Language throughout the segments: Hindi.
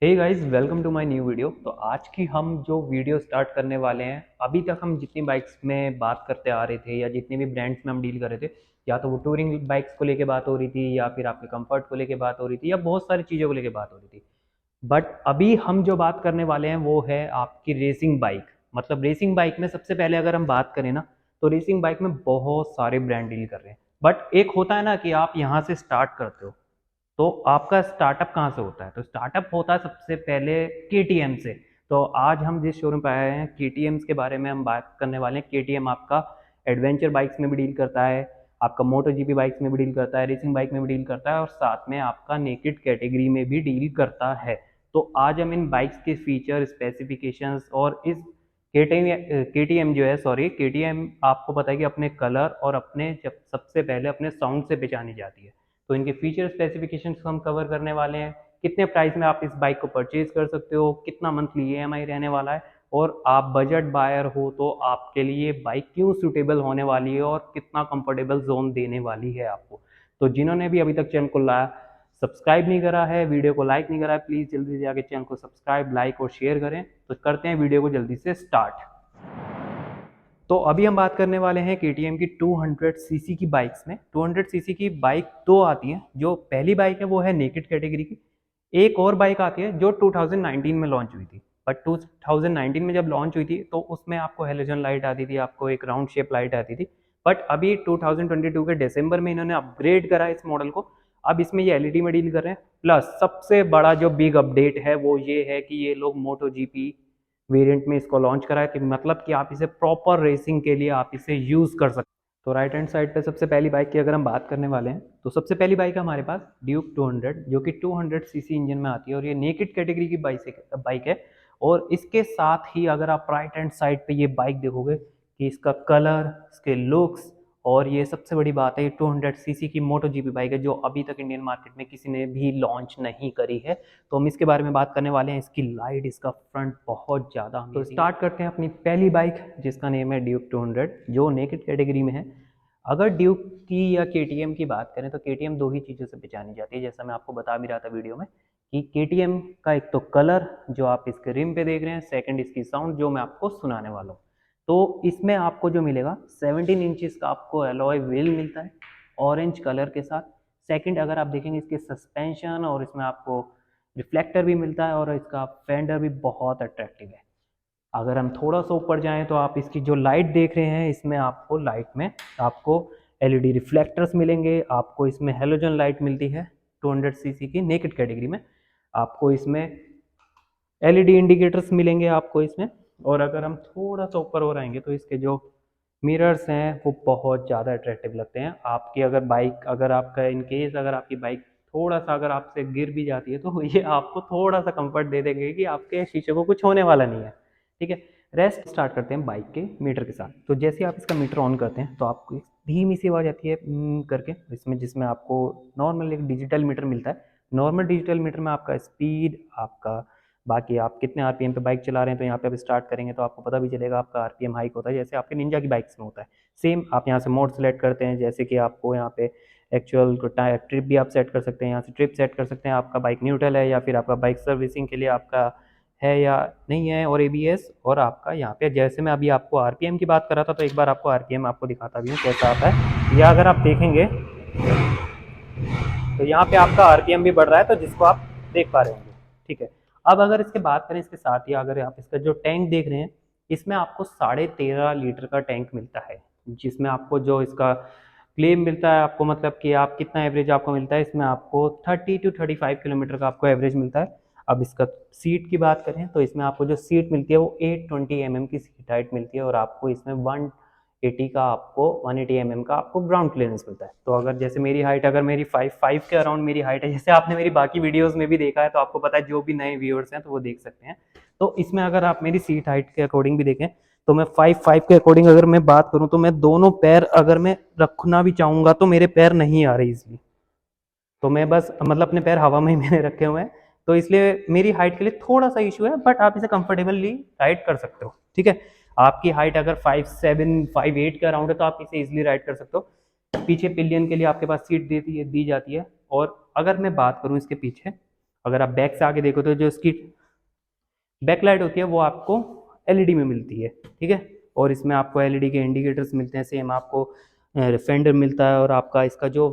Hey guys, welcome to my new video. तो आज की हम जो वीडियो स्टार्ट करने वाले हैं, अभी तक हम जितनी बाइक्स में बात करते आ रहे थे या जितने भी ब्रांड्स में हम डील कर रहे थे, या तो वो टूरिंग बाइक्स को लेके बात हो रही थी या फिर आपके कंफर्ट को लेके बात हो रही थी या बहुत सारी चीज़ों को लेके बात हो रही थी। बट अभी हम जो बात करने वाले हैं वो है आपकी रेसिंग बाइक। मतलब रेसिंग बाइक में सबसे पहले अगर हम बात करें ना, तो रेसिंग बाइक में बहुत सारे ब्रांड डील कर रहे हैं। बट एक होता है ना कि आप यहाँ से स्टार्ट करते हो, तो आपका स्टार्टअप कहाँ से होता है? तो स्टार्टअप होता है सबसे पहले केटीएम से। तो आज हम जिस शोरूम पे आए हैं, केटीएम के बारे में हम बात करने वाले हैं। केटीएम आपका एडवेंचर बाइक्स में भी डील करता है, आपका मोटो जीपी बाइक्स में भी डील करता है, रेसिंग बाइक में भी डील करता है और साथ में आपका नेकेड कैटेगरी में भी डील करता है। तो आज हम इन बाइक्स के फीचर, स्पेसिफिकेशंस और इस केटीएम जो है, सॉरी, केटीएम आपको पता है कि अपने कलर और अपने जब सबसे पहले अपने साउंड से पहचानी जाती है। तो इनके फीचर स्पेसिफिकेशंस को हम कवर करने वाले हैं। कितने प्राइस में आप इस बाइक को परचेज कर सकते हो, कितना मंथली ईएमआई रहने वाला है, और आप बजट बायर हो तो आपके लिए बाइक क्यों सूटेबल होने वाली है और कितना कंफर्टेबल जोन देने वाली है आपको। तो जिन्होंने भी अभी तक चैनल को सब्सक्राइब नहीं करा है, वीडियो को लाइक नहीं करा है, प्लीज़ जल्दी से जाके चैनल को सब्सक्राइब, लाइक और शेयर करें। तो करते हैं वीडियो को जल्दी से स्टार्ट। तो अभी हम बात करने वाले हैं केटीएम की 200 सीसी की बाइक्स में। 200 सीसी की बाइक दो आती हैं। जो पहली बाइक है वो है नेकेड कैटेगरी की। एक और बाइक आती है जो 2019 में लॉन्च हुई थी। बट 2019 में जब लॉन्च हुई थी तो उसमें आपको हेलोजन लाइट आती थी, आपको एक राउंड शेप लाइट आती थी। बट अभी 2022 के दिसंबर में इन्होंने अपग्रेड करा इस मॉडल को। अब इसमें ये एलईडी में डील कर रहे हैं। प्लस सबसे बड़ा जो बिग अपडेट है वो ये है कि ये लोग मोटो जीपी वेरिएंट में इसको लॉन्च करा है, कि मतलब कि आप इसे प्रॉपर रेसिंग के लिए आप इसे यूज़ कर सकते हैं। तो राइट हैंड साइड पे सबसे पहली बाइक की अगर हम बात करने वाले हैं, तो सबसे पहली बाइक है हमारे पास ड्यूक 200, जो कि 200 सीसी इंजन में आती है और ये नेकेड कैटेगरी की बाइक है। और इसके साथ ही अगर आप राइट हैंड साइड पे ये बाइक देखोगे कि इसका कलर, इसके लुक्स, और ये सबसे बड़ी बात है, ये 200 सीसी की मोटो जीपी बाइक है जो अभी तक इंडियन मार्केट में किसी ने भी लॉन्च नहीं करी है। तो हम इसके बारे में बात करने वाले हैं। इसकी लाइट, इसका फ्रंट बहुत ज़्यादा। तो स्टार्ट करते हैं अपनी पहली बाइक जिसका नेम है ड्यूक 200, जो नेकेड कैटेगरी में है। अगर ड्यूक की या केटीएम की बात करें तो केटीएम दो ही चीज़ों से पहचानी जाती है, जैसा मैं आपको बता भी रहा था वीडियो में, कि केटीएम का एक तो कलर जो आप इसके रिम पे देख रहे हैं, सेकंड इसकी साउंड जो मैं आपको सुनाने वाला हूँ। तो इसमें आपको जो मिलेगा 17 इंचेस का आपको एलॉय व्हील मिलता है ऑरेंज कलर के साथ। सेकंड, अगर आप देखेंगे इसके सस्पेंशन और इसमें आपको रिफ्लेक्टर भी मिलता है और इसका फेंडर भी बहुत अट्रैक्टिव है। अगर हम थोड़ा सा ऊपर जाएं तो आप इसकी जो लाइट देख रहे हैं, इसमें आपको लाइट में आपको एलईडी रिफ्लेक्टर्स मिलेंगे, आपको इसमें हेलोजन लाइट मिलती है 200 सीसी की नेकेड कैटेगरी में। आपको इसमें एलईडी इंडिकेटर्स मिलेंगे आपको इसमें। और अगर हम थोड़ा सा ऊपर और आएंगे तो इसके जो मिरर्स हैं वो बहुत ज़्यादा अट्रैक्टिव लगते हैं। आपकी अगर बाइक, अगर आपका इन केस अगर आपकी बाइक थोड़ा सा अगर आपसे गिर भी जाती है तो ये आपको थोड़ा सा कंफर्ट दे देंगे कि आपके शीशे को कुछ होने वाला नहीं है। ठीक है। रेस्ट स्टार्ट करते हैं बाइक के मीटर के साथ। तो जैसे आप इसका मीटर ऑन करते हैं तो आपको एक धीमी सी आवाज़ आती है करके, इसमें जिसमें आपको नॉर्मल एक डिजिटल मीटर मिलता है। नॉर्मल डिजिटल मीटर में आपका स्पीड, आपका बाकी आप कितने आरपीएम पे बाइक चला रहे हैं, तो यहाँ पे आप स्टार्ट करेंगे तो आपको पता भी चलेगा आपका आरपीएम हाइक होता है, जैसे आपके निंजा की बाइक्स में होता है। सेम आप यहाँ से मोड सेलेक्ट करते हैं, जैसे कि आपको यहाँ पे एक्चुअल ट्रिप भी आप सेट कर सकते हैं। यहाँ से ट्रिप सेट कर सकते हैं, आपका बाइक न्यूट्रल है या फिर आपका बाइक सर्विसिंग के लिए आपका है या नहीं है, और एबीएस, और आपका यहाँ पे जैसे मैं अभी आपको आरपीएम की बात कर रहा था तो एक बार आपको आरपीएम आपको दिखाता भी हूँ कैसा आता है। या अगर आप देखेंगे तो यहाँ पे आपका आरपीएम भी बढ़ रहा है, तो जिसको आप देख पा रहे होंगे। ठीक है। अब अगर इसके बात करें, इसके साथ ही अगर आप इसका जो टैंक देख रहे हैं, इसमें आपको 13.5 लीटर का टैंक मिलता है, जिसमें आपको जो इसका क्लेम मिलता है आपको, मतलब कि आप कितना एवरेज आपको मिलता है, इसमें आपको 30 to 35 किलोमीटर का आपको एवरेज मिलता है। अब इसका सीट की बात करें तो इसमें आपको जो सीट मिलती है वो 820 mm की सीट हाइट मिलती है, और आपको इसमें 180 का आपको 180 mm का आपको ग्राउंड क्लियरेंस मिलता है। तो अगर जैसे मेरी हाइट, अगर मेरी 5 के अराउंड मेरी हाइट है, जैसे आपने मेरी बाकी वीडियोस में भी देखा है, तो आपको पता है, जो भी नए व्यूअर्स हैं तो वो देख सकते हैं। तो इसमें अगर आप मेरी सीट हाइट के अकॉर्डिंग भी देखें तो मैं 5 के अकॉर्डिंग अगर मैं बात करूं तो मैं दोनों पैर अगर मैं रखना भी चाहूंगा तो मेरे पैर नहीं आ रहे इजली। तो मैं बस मतलब अपने पैर हवा में ही मैंने रखे हुए हैं, तो इसलिए मेरी हाइट के लिए थोड़ा सा इशू है, बट आप इसे कंफर्टेबली राइड कर सकते हो। ठीक है। आपकी हाइट अगर 5'7", 5'8" के अराउंड है तो आप इसे इजिली राइड कर सकते हो। पीछे पिलियन के लिए आपके पास सीट दी जाती है। और अगर मैं बात करूं इसके पीछे, अगर आप बैक से आगे देखो तो जो इसकी बैकलाइट होती है वो आपको एलईडी में मिलती है, ठीक है। और इसमें आपको एलईडी के इंडिकेटर्स मिलते हैं, सेम आपको फेंडर मिलता है। और आपका इसका जो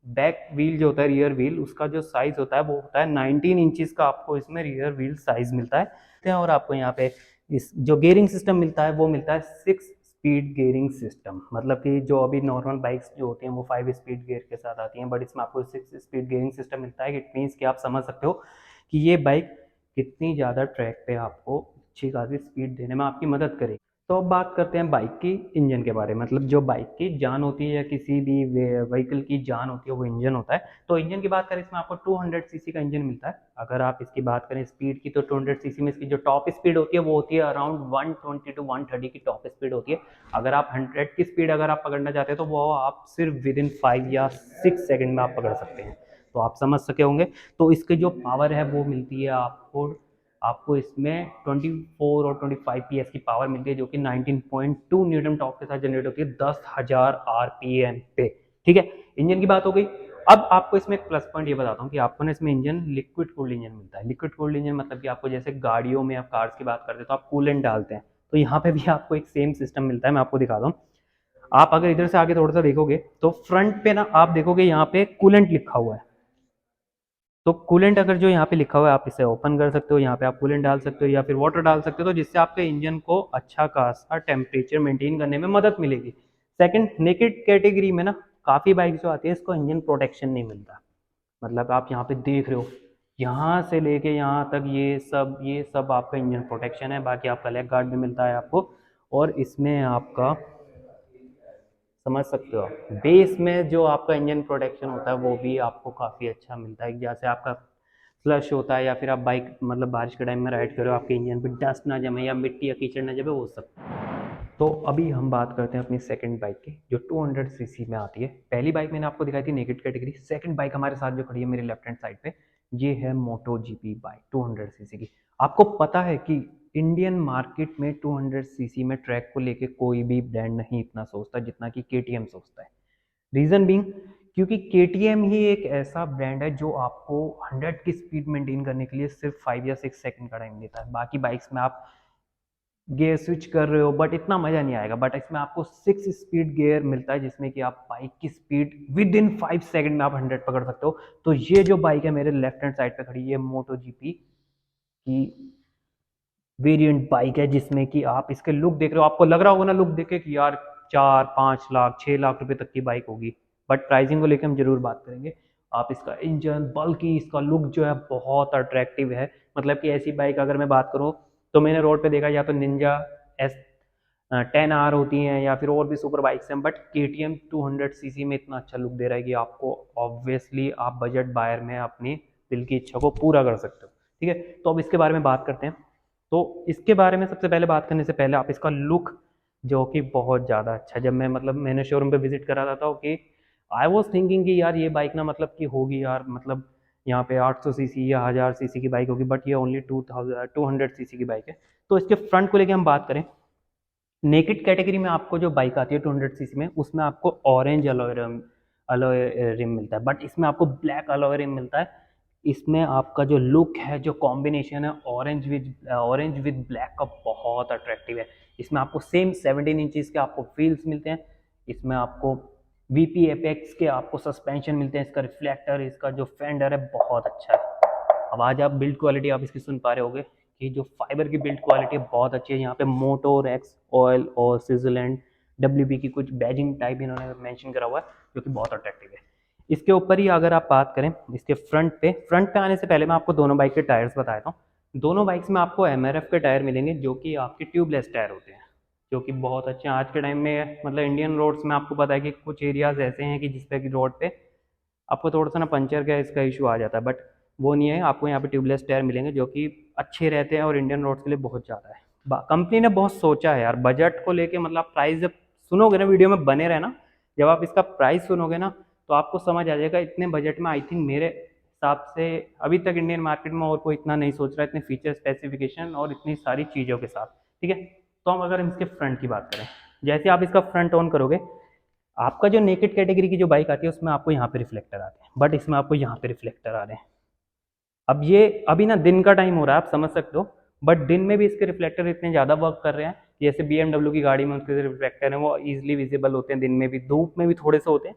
बैक व्हील जो होता है, रियर व्हील, उसका जो साइज होता है वो होता है 19 इंचज़ का, आपको इसमें रियर व्हील साइज मिलता है। और आपको यहाँ पे इस जो गेयरिंग सिस्टम मिलता है वो मिलता है 6 स्पीड गेयरिंग सिस्टम। मतलब कि जो अभी नॉर्मल बाइक्स जो होती हैं वो 5 स्पीड गेयर के साथ आती हैं, बट इसमें आपको 6 स्पीड गेयरिंग सिस्टम मिलता है। इट मीन्स कि आप समझ सकते हो कि ये बाइक कितनी ज़्यादा ट्रैक पे आपको अच्छी खासी स्पीड देने में आपकी मदद करेगी। तो अब बात करते हैं बाइक की इंजन के बारे में। मतलब जो बाइक की जान होती है या किसी भी व्हीकल की जान होती है वो इंजन होता है। तो इंजन की बात करें, इसमें आपको 200 सीसी का इंजन मिलता है। अगर आप इसकी बात करें स्पीड की, तो 200 सीसी में इसकी जो टॉप स्पीड होती है वो होती है अराउंड 120 टू 130 की टॉप स्पीड होती है। अगर आप 100 की स्पीड अगर आप पकड़ना चाहते हैं तो वो आप सिर्फ विद इन 5 या 6 सेकेंड में आप पकड़ सकते हैं। तो आप समझ सके होंगे। तो इसकी जो पावर है वो मिलती है आपको इसमें 24 और 25 पीएस की पावर मिलती है, जो कि 19.2 न्यूटन टॉर्क के साथ जनरेट होती है 10,000 आरपीएम पे, ठीक है। इंजन की बात हो गई। अब आपको इसमें एक प्लस पॉइंट ये बताता हूँ कि आपको ना इसमें इंजन लिक्विड कूल्ड इंजन मिलता है। लिक्विड कूल्ड इंजन मतलब कि आपको जैसे गाड़ियों में आप कार्स की बात करते हैं तो आप कूलेंट डालते हैं, तो यहाँ पे भी आपको एक सेम सिस्टम मिलता है। मैं आपको दिखाता हूँ। आप अगर इधर से आगे थोड़ा सा देखोगे तो फ्रंट पे ना आप देखोगे यहाँ पे कूलेंट लिखा हुआ है। तो कूलेंट अगर जो यहाँ पे लिखा हुआ है आप इसे ओपन कर सकते हो, यहाँ पे आप कूलेंट डाल सकते हो या फिर वाटर डाल सकते हो, तो जिससे आपके इंजन को अच्छा खासा टेम्परेचर मेंटेन करने में मदद मिलेगी। सेकंड, नेकेड कैटेगरी में ना काफ़ी बाइक जो आती है इसको इंजन प्रोटेक्शन नहीं मिलता। मतलब आप यहाँ पे देख रहे हो, यहाँ से लेके यहाँ तक ये सब आपका इंजन प्रोटेक्शन है। बाकी आपका लेग गार्ड भी मिलता है आपको। और इसमें आपका समझ सकते हो आप बेस में जो आपका इंजन प्रोटेक्शन होता है वो भी आपको काफ़ी अच्छा मिलता है। जैसे आपका फ्लश होता है या फिर आप बाइक मतलब बारिश के टाइम में राइड करो, आपके इंजन पे डस्ट ना जमे या मिट्टी या कीचड़ ना जमे, वो सब। तो अभी हम बात करते हैं अपनी सेकंड बाइक की, जो 200 सीसी में आती है। पहली बाइक मैंने आपको दिखाई थी नेकेड कैटेगरी। सेकंड बाइक हमारे साथ जो खड़ी है मेरे लेफ्ट हैंड साइड पे, ये है मोटो जीपी बाइक 200 सीसी की। आपको पता है कि इंडियन मार्केट में 200 सीसी में ट्रैक को लेके कोई भी ब्रांड नहीं इतना सोचता जितना कि केटीएम सोचता है। रीजन बीइंग, क्योंकि केटीएम ही एक ऐसा ब्रांड है जो आपको 100 की स्पीड मेंटेन करने के लिए सिर्फ 5 या 6 सेकंड का टाइम देता है। बाकी बाइक्स में आप गियर स्विच कर रहे हो बट इतना मजा नहीं आएगा, बट इसमें आपको 6 स्पीड गियर मिलता है जिसमें कि आप बाइक की स्पीड विद इन 5 सेकंड में आप 100 पकड़ सकते हो। तो ये जो बाइक है मेरे लेफ्ट हैंड साइड पे खड़ी है, मोटो जीपी की वेरिएंट बाइक है, जिसमें कि आप इसके लुक देख रहे हो, आपको लग रहा होगा ना लुक देख के कि यार 4-5 लाख 6 लाख रुपए तक की बाइक होगी। बट प्राइसिंग को लेकर हम जरूर बात करेंगे। आप इसका इंजन, बल्कि इसका लुक जो है बहुत अट्रैक्टिव है। मतलब कि ऐसी बाइक अगर मैं बात करूँ तो मैंने रोड पे देखा, या तो निंजा एस 10R होती हैं या फिर और भी सुपर बाइक्स हैं, बट के टी एम 200 सीसी में इतना अच्छा लुक दे रहा है कि आपको ऑब्वियसली आप बजट बायर में अपनी दिल की इच्छा को पूरा कर सकते हो, ठीक है। तो अब इसके बारे में बात करते हैं। तो इसके बारे में सबसे पहले बात करने से पहले आप इसका लुक, जो कि बहुत ज़्यादा अच्छा है। जब मैंने शोरूम पे विजिट करा था तो कि आई वॉज थिंकिंग कि यार ये बाइक ना मतलब कि होगी यार, मतलब यहाँ पे 800 सीसी या 1000 सीसी की बाइक होगी, बट ये ओनली 200 सीसी की बाइक है। तो इसके फ्रंट को लेके हम बात करें, नेकेड कैटेगरी में आपको जो बाइक आती है 200 सीसी में, उसमें आपको ऑरेंज अलॉय रिम मिलता है, बट इसमें आपको ब्लैक अलॉय रिम मिलता है। इसमें आपका जो लुक है, जो कॉम्बिनेशन है ऑरेंज विद ब्लैक का, बहुत अट्रैक्टिव है। इसमें आपको सेम 17 इंचज़ के आपको व्हील्स मिलते हैं। इसमें आपको वीपी एपेक्स के आपको सस्पेंशन मिलते हैं। इसका रिफ्लेक्टर, इसका जो फेंडर है बहुत अच्छा है। अब आज आप बिल्ड क्वालिटी आप इसकी सुन पा रहे होगे कि जो फाइबर की बिल्ड क्वालिटी बहुत अच्छी है। यहाँ पे मोटोर एक्स ऑयल और सिजलैंड डब्ल्यूबी की कुछ बैजिंग टाइप इन्होंने मेंशन करा हुआ है, जो कि बहुत अट्रैक्टिव है। इसके ऊपर ही अगर आप बात करें इसके फ्रंट पे आने से पहले मैं आपको दोनों बाइक के टायर्स बताता हूँ। दोनों बाइक्स में आपको एमआरएफ के टायर मिलेंगे, जो कि आपके ट्यूबलेस टायर होते हैं, जो कि बहुत अच्छे हैं आज के टाइम में। मतलब इंडियन रोड्स में आपको पता है कि कुछ एरियाज ऐसे हैं कि जिसपे कि रोड पे आपको थोड़ा सा ना पंचर का इसका इशू आ जाता है, बट वो नहीं है। आपको यहाँ पे ट्यूबलेस टायर मिलेंगे जो कि अच्छे रहते हैं और इंडियन रोड्स के लिए बहुत ज़्यादा है। कंपनी ने बहुत सोचा है यार बजट को लेके। मतलब प्राइस जब सुनोगे ना, वीडियो में बने रहना, जब आप इसका प्राइस सुनोगे ना तो आपको समझ आ जाएगा। इतने बजट में आई थिंक मेरे हिसाब से अभी तक इंडियन मार्केट में और कोई इतना नहीं सोच रहा है, इतने फीचर स्पेसिफिकेशन और इतनी सारी चीज़ों के साथ, ठीक है। तो हम अगर इसके फ्रंट की बात करें, जैसे आप इसका फ्रंट ऑन करोगे, आपका जो नेकेड कैटेगरी की जो बाइक आती है उसमें आपको यहाँ पे रिफ्लेक्टर आते हैं, बट इसमें आपको यहाँ पे रिफ्लेक्टर आ रहे हैं। अब ये अभी ना दिन का टाइम हो रहा है, आप समझ सकते हो, बट दिन में भी इसके रिफ्लेक्टर इतने ज़्यादा वर्क कर रहे हैं, जैसे BMW की गाड़ी में उसके रिफ्लेक्टर हैं वो इजीली विजिबल होते हैं, दिन में भी, धूप में भी थोड़े से होते हैं।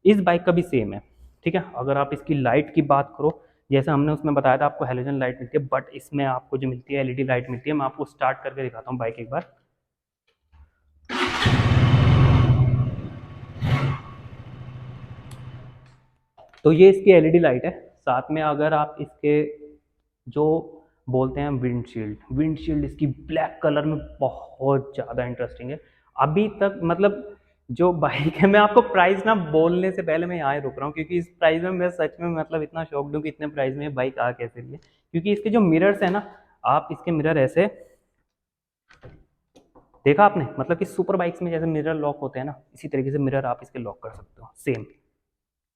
इस बाइक का भी सेम है, ठीक है। अगर आप इसकी लाइट की बात करो, जैसे हमने उसमें बताया था आपको हेलोजन लाइट मिलती है, बट इसमें आपको जो मिलती है LED लाइट मिलती है। मैं आपको स्टार्ट करके दिखाता हूँ बाइक एक बार। तो ये इसकी LED लाइट है। साथ में अगर आप इसके जो बोलते हैं विंडशील्ड इसकी ब्लैक कलर में बहुत ज़्यादा इंटरेस्टिंग है। अभी तक मतलब जो बाइक है, मैं आपको प्राइस ना बोलने से पहले मैं यहाँ ही रुक रहा हूँ, क्योंकि इस प्राइस में मैं सच में मतलब इतना शौक दूँ कि इतने प्राइस में बाइक आ कैसे रही है। क्योंकि इसके जो मिरर्स है ना, आप इसके मिरर ऐसे देखा आपने, मतलब कि सुपर बाइक्स में जैसे मिरर लॉक होते हैं ना, इसी तरीके से मिरर आप इसके लॉक कर सकते हो, सेम।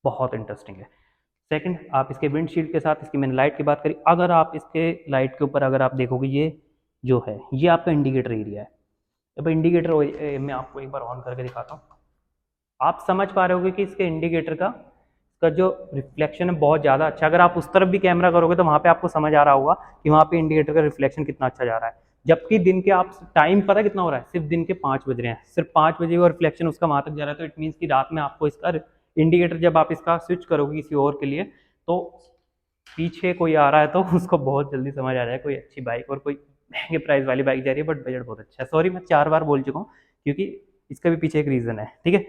बहुत इंटरेस्टिंग है। सेकंड, आप इसके विंडशील्ड के साथ इसकी मैंने लाइट की बात करी, अगर आप इसके लाइट के ऊपर अगर आप देखोगे, ये जो है ये आपका इंडिकेटर एरिया है। अब इंडिकेटर मैं आपको एक बार ऑन करके दिखाता हूँ। आप समझ पा रहे होगे कि इसके इंडिकेटर का जो रिफ्लेक्शन है बहुत ज़्यादा अच्छा। अगर आप उस तरफ भी कैमरा करोगे तो वहाँ पे आपको समझ आ रहा होगा कि वहाँ पे इंडिकेटर का रिफ्लेक्शन कितना अच्छा जा रहा है। जबकि दिन के आप टाइम पता है कितना हो रहा है, सिर्फ दिन के 5 बज रहे हैं, सिर्फ 5 बजे और रिफ्लेक्शन उसका वहाँ तक जा रहा है। तो इट मीन्स कि रात में आपको इसका इंडिकेटर जब आप इसका स्विच करोगे किसी और के लिए, तो पीछे कोई आ रहा है तो उसको बहुत जल्दी समझ आ जाए कोई अच्छी बाइक और कोई महंगे प्राइस वाली बाइक जा रही है, बट बजट बहुत अच्छा है। सॉरी मैं 4 बार बोल चुका हूँ, क्योंकि इसका भी पीछे एक रीज़न है, ठीक है।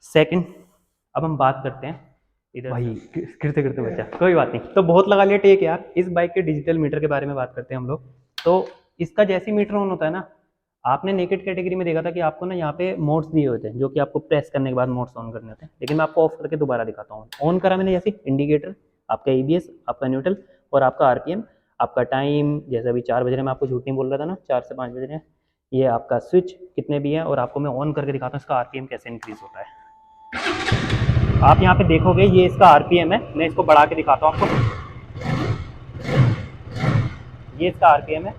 सेकंड, अब हम बात करते हैं इधर भाई, गिरते गिरते बच्चा, कोई बात नहीं, तो बहुत लगा लिया टेक यार। इस बाइक के डिजिटल मीटर के बारे में बात करते हैं हम लोग। तो इसका जैसे मीटर ऑन होता है ना, आपने नेकेड कैटेगरी में देखा था कि आपको ना यहाँ पे मोड्स दिए होते हैं, जो कि आपको प्रेस करने के बाद मोड्स ऑन करने होते हैं। लेकिन मैं आपको ऑफ करके दोबारा दिखाता हूँ। ऑन करा मैंने जैसे इंडिकेटर, आपका ABS, आपका न्यूट्रल और आपका RPM, आपका टाइम, जैसे अभी 4 बज रहे हैं, मैं आपको झूठ नहीं बोल रहा था ना, 4 से 5 बज रहे हैं। ये आपका स्विच कितने भी है, और आपको मैं ऑन करके दिखाता हूँ इसका RPM कैसे इंक्रीज होता है। आप यहाँ पे देखोगे ये इसका RPM है, मैं इसको बढ़ा के दिखाता हूँ आपको। ये इसका RPM है।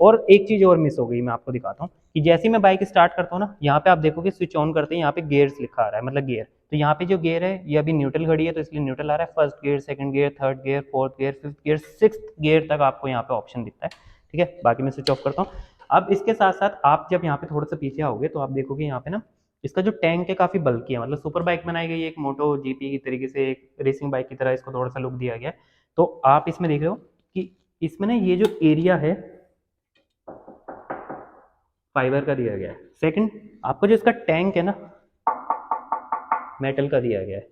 और एक चीज़ और मिस हो गई, मैं आपको दिखाता हूँ कि जैसे ही मैं बाइक स्टार्ट करता हूँ ना, यहाँ पे आप देखोगे स्विच ऑन करते हैं, यहाँ पे गियर्स लिखा आ रहा है, मतलब गियर। तो यहाँ पे जो गियर है ये अभी न्यूट्रल घड़ी है, तो इसलिए न्यूट्रल आ रहा है। First gear, second gear, third gear, fourth gear, fifth gear, sixth gear तक आपको यहाँ पे ऑप्शन दिखता है, ठीक है। बाकी मैं स्विच ऑफ करता हूँ। अब इसके साथ साथ आप जब यहाँ पे थोड़ा सा पीछे आओगे तो आप देखोगे यहाँ पे ना, इसका जो टैंक है काफ़ी बल्कि है, मतलब सुपर बाइक बनाई गई है एक मोटो GP की तरीके से, एक रेसिंग बाइक की तरह इसको थोड़ा सा लुक दिया गया है। तो आप इसमें देख रहे हो कि इसमें ना ये जो एरिया है फाइबर का दिया गया है। सेकंड, आपको जो इसका टैंक है ना, मेटल का दिया गया है,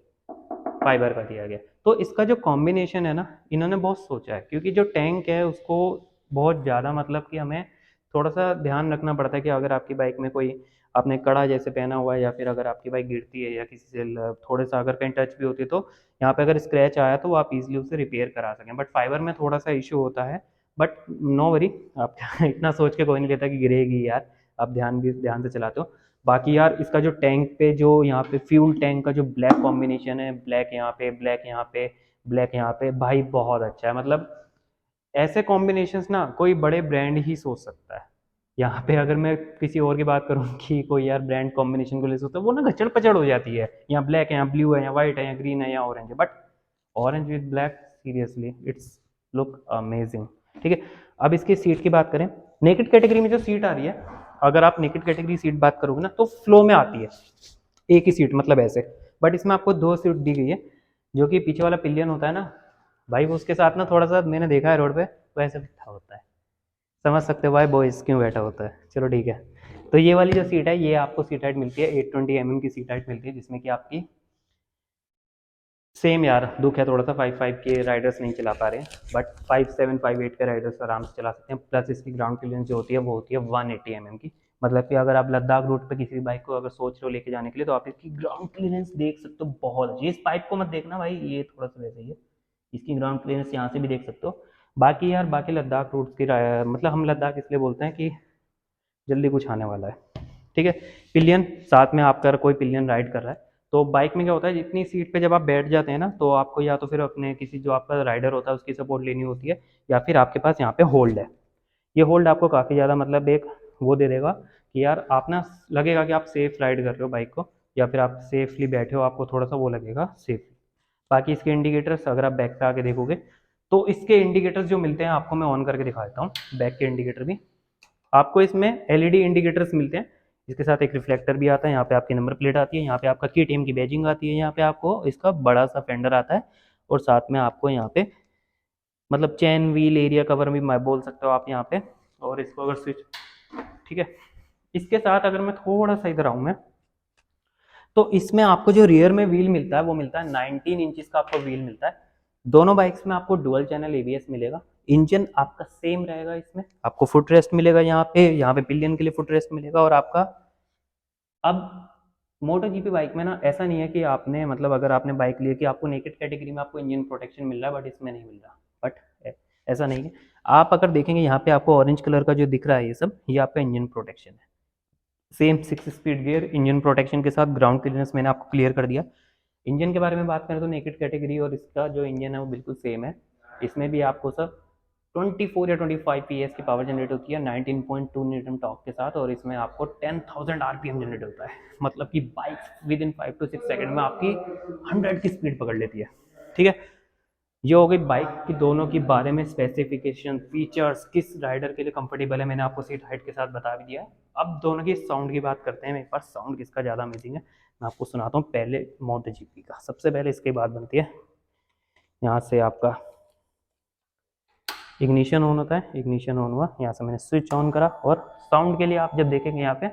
फाइबर का दिया गया है। तो इसका जो कॉम्बिनेशन है ना, इन्होंने बहुत सोचा है, क्योंकि जो टैंक है उसको बहुत ज़्यादा मतलब कि हमें थोड़ा सा ध्यान रखना पड़ता है कि अगर आपकी बाइक में कोई आपने कड़ा जैसे पहना हुआ है, या फिर अगर आपकी बाइक गिरती है या किसी से थोड़े सा अगर कहीं टच भी होती है, तो यहाँ पे अगर स्क्रैच आया तो आप इजीली उसे रिपेयर करा सकें। बट फाइबर में थोड़ा सा इशू होता है, बट नो वरी, आप इतना सोच के कोई नहीं लेता कि गिरेगी यार, आप ध्यान से चलाते हो। बाकी यार इसका जो टैंक पे जो यहाँ पे फ्यूल टैंक का जो ब्लैक कॉम्बिनेशन है, ब्लैक यहाँ पे, ब्लैक यहाँ पे, ब्लैक यहाँ पे, भाई बहुत अच्छा है। मतलब ऐसे कॉम्बिनेशंस ना कोई बड़े ब्रांड ही सोच सकता है। यहाँ पे अगर मैं किसी और की बात करूँ कि कोई यार ब्रांड कॉम्बिनेशन को ले सकता है, वो ना घचड़ पचड़ हो जाती है। यहाँ ब्लैक है, यहाँ ब्लू है, यहाँ व्हाइट है, यहाँ ग्रीन है, यहाँ ऑरेंज है, but orange with black, seriously it's look amazing, ठीक है। अब इसकी सीट की बात करें, नेकेड कैटेगरी में जो सीट आ रही है, अगर आप नेकेड कैटेगरी सीट बात करोगे ना, तो फ्लो में आती है एक ही सीट, मतलब ऐसे। बट इसमें आपको 2 सीट दी गई है, जो कि पीछे वाला पिलियन होता है ना भाई, वो उसके साथ ना थोड़ा सा मैंने देखा है रोड पे, वैसे बैठा होता है। समझ सकते हो भाई बॉयज क्यों बैठा होता है, चलो ठीक है। तो ये वाली जो सीट है, ये आपको सीट हाइट मिलती है 820 mm की सीट हाइट मिलती है, जिसमें कि आपकी सेम यार दुख है थोड़ा सा, 5.5 के राइडर्स नहीं चला पा रहे हैं, बट 5.7 5.8 के राइडर्स आराम से चला सकते हैं। प्लस इसकी ग्राउंड क्लियरेंस जो होती है वो होती है 180 mm की। मतलब कि अगर आप लद्दाख रूट पे किसी बाइक को अगर सोच रहे हो लेके जाने के लिए, तो आप इसकी ग्राउंड क्लियरेंस देख सकते हो, बहुत अच्छी। इस बाइक को मत देखना भाई, ये थोड़ा सा वैसे ही है, इसकी ग्राउंड क्लियरेंस यहाँ से भी देख सकते हो। बाकी यार बाकी लद्दाख रूट्स की मतलब हम लद्दाख इसलिए बोलते हैं कि जल्दी कुछ आने वाला है, ठीक है। पिलियन साथ में आपका कोई पिलियन राइड कर रहा है, तो बाइक में क्या होता है, जितनी सीट पे जब आप बैठ जाते हैं ना, तो आपको या तो फिर अपने किसी जो आपका राइडर होता है उसकी सपोर्ट लेनी होती है, या फिर आपके पास यहाँ पे होल्ड है। ये होल्ड आपको काफ़ी ज़्यादा मतलब एक वो दे देगा कि यार आप ना लगेगा कि आप सेफ राइड कर रहे हो बाइक को, या फिर आप सेफली बैठे हो, आपको थोड़ा सा वो लगेगा सेफ। बाकी इसके इंडिकेटर्स अगर आप बैक पे आके देखोगे, तो इसके इंडिकेटर्स जो मिलते हैं आपको मैं ऑन करके दिखा देता हूँ। बैक के इंडिकेटर भी आपको इसमें एलईडी इंडिकेटर्स मिलते हैं, इसके साथ एक रिफ्लेक्टर भी आता है, यहाँ पे आपकी नंबर प्लेट आती है, यहाँ पे आपका केटीएम की बैजिंग आती है, यहाँ पे आपको इसका बड़ा सा फेंडर आता है, और साथ में आपको यहाँ पे मतलब चैन व्हील एरिया कवर भी मैं बोल सकते हो आप यहाँ पे। और इसको अगर स्विच, ठीक है, इसके साथ अगर मैं थोड़ा सा इधर आऊँ मैं, तो इसमें आपको जो रियर में व्हील मिलता है वो मिलता है 19 इंचज का आपको व्हील मिलता है। दोनों बाइक्स में आपको डुअल चैनल एबीएस मिलेगा। इंजन आपका सेम रहेगा, इसमें आपको फुट रेस्ट मिलेगा, यहाँ पे पिलियन के लिए फुट रेस्ट मिलेगा। और आपका अब मोटो जीपी बाइक में ना ऐसा नहीं है कि आपने मतलब अगर आपने बाइक ली कि आपको नेकेड कैटेगरी में आपको इंजन प्रोटेक्शन मिल रहा है, बट इसमें नहीं मिल रहा। बट ऐसा नहीं है। आप अगर देखेंगे यहाँ पे आपको ऑरेंज कलर का जो दिख रहा है ये सब, ये आपका इंजन प्रोटेक्शन है। Same 6 speed gear engine protection के साथ ग्राउंड क्लियरेंस मैंने आपको क्लियर कर दिया। इंजन के बारे में बात करें तो नेकेड कैटेगरी और इसका जो इंजन है वो बिल्कुल सेम है। इसमें भी आपको सब 24 या 25 पीएस की पावर जनरेट होती है 19.2 न्यूटन टॉर्क के साथ, और इसमें आपको 10,000 आरपीएम जनरेट होता है। मतलब कि bike with in 5 to 6 second में आपकी 100 की स्पीड पकड़ लेती है। ठीक है, ये हो गई बाइक की दोनों के बारे में स्पेसिफिकेशन, फीचर्स, किस राइडर के लिए कंफर्टेबल है, मैंने आपको सीट हाइट के साथ बता भी दिया है। अब दोनों की साउंड की बात करते हैं, मेरे पास साउंड किसका ज़्यादा अमेजिंग है मैं आपको सुनाता हूँ। पहले मोटो जीपी का, सबसे पहले इसके बाद बनती है, यहाँ से आपका इग्निशन ऑन होता है, इग्निशन ऑन हुआ, यहाँ से मैंने स्विच ऑन करा, और साउंड के लिए आप जब देखेंगे यहाँ पे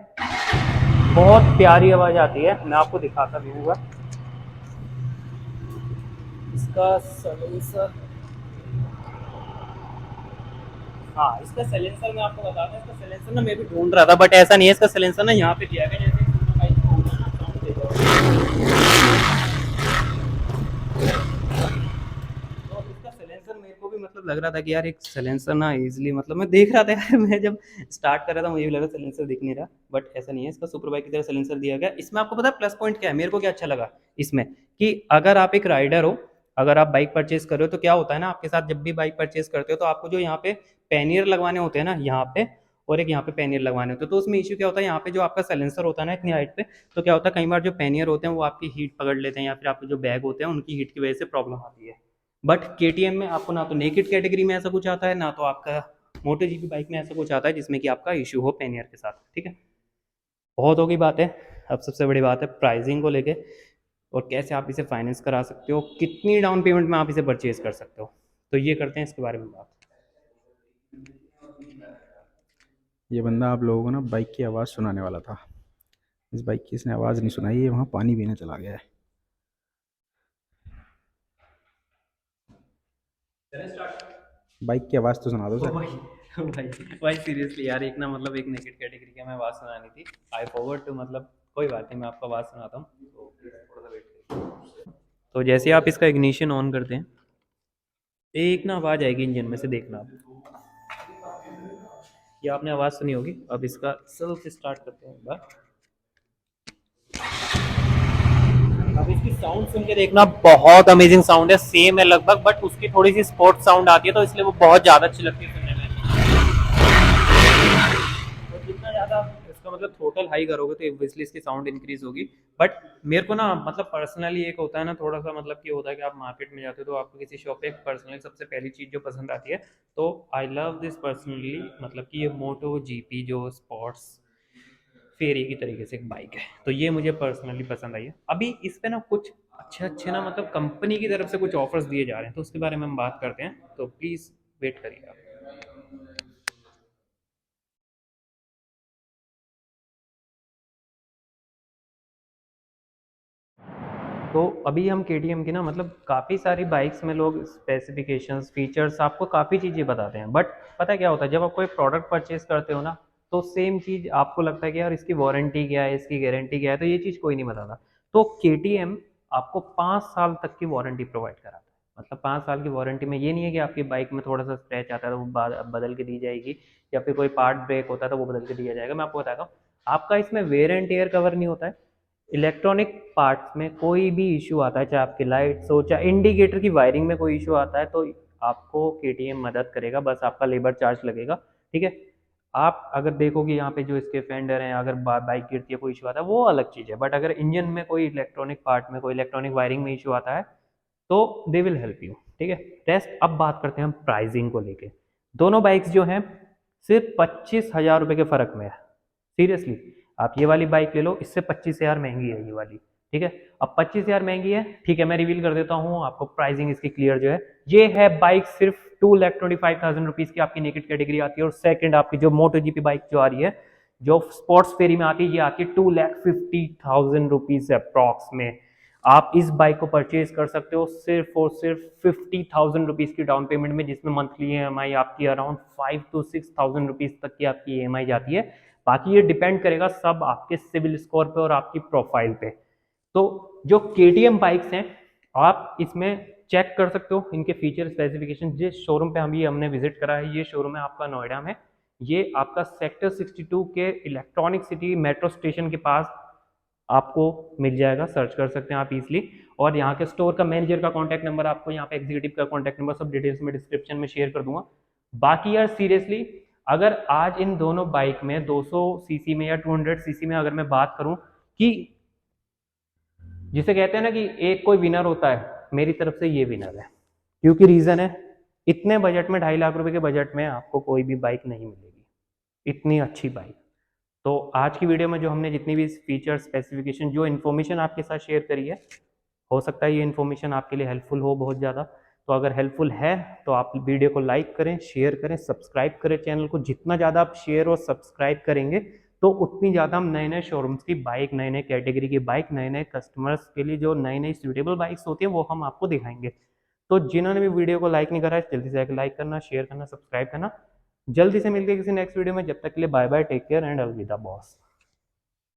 बहुत प्यारी आवाज़ आती है, मैं आपको दिखाता भी हूँ। इसका सलेंसर, हाँ इसका सलेंसर मैं आपको बता दूं, इसका सलेंसर ना मैं भी ढूंढ रहा था, बट ऐसा नहीं है। इसका सलेंसर ना यहाँ पे दिया गया, जैसे बाइक को होगा ना साउंड देगा। तो इसका सलेंसर मेरे को भी मतलब लग रहा था कि यार एक सलेंसर ना इजीली, मतलब मैं देख रहा था यार, मैं जब स्टार्ट कर रहा था मुझे भी लगा सलेंसर दिख नहीं रहा, बट ऐसा नहीं है। इसका सुपर बाइक की तरह सलेंसर दिया गया। इसमें आपको पता है प्लस पॉइंट क्या है, मेरे को क्या अच्छा लगा इसमें, कि अगर आप एक राइडर हो, अगर आप बाइक परचेज कर रहे हो तो क्या होता है ना, आपके साथ जब भी बाइक परचेज करते हो तो आपको जो यहाँ पे पैनियर लगवाने होते हैं ना यहाँ पे, और एक यहाँ पे पैनियर लगवाने होते हैं, तो उसमें इश्यू क्या होता है, यहाँ पे जो आपका सलेंसर होता है ना इतनी हाइट पे, तो क्या होता है कई बार जो पैनियर होते हैं वो आपकी हीट पकड़ लेते हैं, या फिर आपके जो बैग होते हैं उनकी हीट की वजह से प्रॉब्लम आती है। बट केटीएम में आपको ना तो नेकेड कैटेगरी में ऐसा कुछ आता है, ना तो आपका मोटो जीपी बाइक में ऐसा कुछ आता है जिसमें कि आपका इशू हो पैनियर के साथ। ठीक है, बहुत हो गई बात है। अब सबसे बड़ी बात है प्राइसिंग को लेके, और कैसे आप इसे फाइनेंस करा सकते हो, कितनी डाउन पेमेंट में आप इसे परचेज कर सकते हो, तो ये करते हैं इसके बारे में बात। ये बंदा आप लोगों को ना बाइक की आवाज़ सुनाने वाला था। इस बाइक की इसने आवाज़ नहीं सुनाई, ये वहाँ पानी पीने चला गया है। बाइक की आवाज़ तो सुना दो ओ सर। भाई, ओ भाई, भाई सीरियसली यार, एक ना मतलब एक नेकेड कैटेगरी की हमें आवाज़ सुनानी थी। आई फॉरवर्ड टू, मतलब कोई बात नहीं, मैं आपको आवाज़ सुनाता हूँ, तो प्लीज़ थोड़ा सा वेट करिए। तो जैसे आप इसका इग्निशन ऑन करते हैं, एक ना आवाज़ आएगी इंजन में से, देखना आप, ये आपने आवाज़ सुनी होगी। अब इसका सेल्फ स्टार्ट करते हैं एक बार। अब इसकी साउंड सुन के देखना, बहुत अमेजिंग साउंड है, सेम है लगभग, बट उसकी थोड़ी सी स्पोर्ट साउंड आती है, तो इसलिए वो बहुत ज़्यादा अच्छी लगती है सुनने में। तो जितना ज़्यादा इसका मतलब टोटल हाई करोगे तो ऑब्वियसली इसकी साउंड इंक्रीज होगी। बट मेरे को ना मतलब पर्सनली एक होता है ना थोड़ा सा, मतलब कि होता है कि आप मार्केट में जाते हो तो आपको किसी शॉप पे पर्सनली सबसे पहली चीज़ जो पसंद आती है, तो आई लव दिस पर्सनली, मतलब कि ये मोटो जीपी जो स्पोर्ट्स फेरी की तरीके से एक बाइक है, तो ये मुझे पर्सनली पसंद आई है। अभी इस पे ना कुछ अच्छे अच्छे ना मतलब कंपनी की तरफ से कुछ ऑफर्स दिए जा रहे हैं, तो उसके बारे में हम बात करते हैं, तो प्लीज़ वेट करिए आप। तो अभी हम केटीएम की ना मतलब काफ़ी सारी बाइक्स में लोग स्पेसिफिकेशंस, फीचर्स आपको काफ़ी चीज़ें बताते हैं, बट पता है क्या होता है, जब आप कोई प्रोडक्ट परचेज करते हो ना, तो सेम चीज़ आपको लगता है कि यार इसकी वारंटी क्या है, इसकी गारंटी क्या है, तो ये चीज़ कोई नहीं बताता। तो केटीएम आपको 5 साल तक की वारंटी प्रोवाइड कराता है। मतलब 5 साल की वारंटी में ये नहीं है कि आपकी बाइक में थोड़ा सा स्क्रैच आता है तो वो बदल के दी जाएगी, या फिर कोई पार्ट ब्रेक होता है तो वो बदल के दिया जाएगा। मैं आपको बताता हूँ, आपका इसमें वेयर एंड टेयर कवर नहीं होता है। इलेक्ट्रॉनिक पार्ट्स में कोई भी इशू आता है, चाहे आपकी लाइट्स हो, चाहे इंडिकेटर की वायरिंग में कोई इशू आता है, तो आपको केटीएम मदद करेगा, बस आपका लेबर चार्ज लगेगा। ठीक है, आप अगर देखोगे यहाँ पे जो इसके फेंडर हैं, अगर बाइक गिरती है कोई इशू आता है वो अलग चीज़ है, बट अगर इंजन में कोई इलेक्ट्रॉनिक पार्ट में कोई इलेक्ट्रॉनिक वायरिंग में इशू आता है तो दे विल हेल्प यू। ठीक है। रेस्ट अब बात करते हैं हम प्राइसिंग को लेके। दोनों बाइक्स जो हैं सिर्फ 25,000 रुपये के फ़र्क में है। सीरियसली आप ये वाली बाइक ले लो, इससे 25,000 महंगी है ये वाली, ठीक है। अब 25,000 महंगी है, ठीक है, मैं रिवील कर देता हूँ आपको प्राइसिंग इसकी क्लियर जो है। ये है बाइक सिर्फ 2,25,000 रुपीज़ की आपकी नेकेड कैटेगरी आती है। और सेकंड आपकी जो मोटो जीपी बाइक जो आ रही है, जो स्पोर्ट्स फेरी में आती है, ये आती है 2,50,000 रुपीज़ अप्रॉक्स में। आप इस बाइक को परचेज कर सकते हो सिर्फ और सिर्फ 50,000 रुपीज़ की डाउन पेमेंट में, जिसमें मंथली ईएमआई आपकी अराउंड 5 to 6,000 रुपीज़ तक की आपकी ईएमआई जाती है। बाकी ये डिपेंड करेगा सब आपके सिविल स्कोर पे और आपकी प्रोफाइल पे। तो जो केटीएम बाइक्स हैं आप इसमें चेक कर सकते हो इनके फीचर स्पेसिफिकेशन। जिस शोरूम पे हमने विजिट करा है, ये शोरूम है आपका नोएडा में। ये आपका सेक्टर 62 के इलेक्ट्रॉनिक सिटी मेट्रो स्टेशन के पास आपको मिल जाएगा, सर्च कर सकते हैं आप इजीली। और यहाँ के स्टोर का मैनेजर का कॉन्टैक्ट नंबर, आपको यहाँ पे एग्जीक्यूटिव का कॉन्टैक्ट नंबर, सब डिटेल्स में डिस्क्रिप्शन में शेयर कर दूंगा। बाकी यार सीरियसली अगर आज इन दोनों बाइक में 200 सीसी में या 200 सीसी में अगर मैं बात करूं कि जिसे कहते हैं ना कि एक कोई विनर होता है, मेरी तरफ से ये विनर है। क्योंकि रीजन है, इतने बजट में 2.5 लाख रुपए के बजट में आपको कोई भी बाइक नहीं मिलेगी इतनी अच्छी बाइक। तो आज की वीडियो में जो हमने जितनी भी फीचर स्पेसिफिकेशन जो इन्फॉर्मेशन आपके साथ शेयर करी है, हो सकता है ये इन्फॉर्मेशन आपके लिए हेल्पफुल हो बहुत ज़्यादा। तो अगर हेल्पफुल है तो आप वीडियो को लाइक करें, शेयर करें, सब्सक्राइब करें चैनल को। जितना ज़्यादा आप शेयर और सब्सक्राइब करेंगे तो उतनी ज़्यादा हम नए नए शोरूम्स की बाइक, नए नए कैटेगरी की बाइक, नए नए कस्टमर्स के लिए जो नई नई सूटेबल बाइक्स होती है वो हम आपको दिखाएंगे। तो जिन्होंने भी वीडियो को लाइक नहीं करा है जल्दी से जाकर लाइक करना, शेयर करना, सब्सक्राइब करना। जल्दी से मिलते हैं किसी नेक्स्ट वीडियो में, जब तक के लिए bye bye, take care and अलविदा बॉस।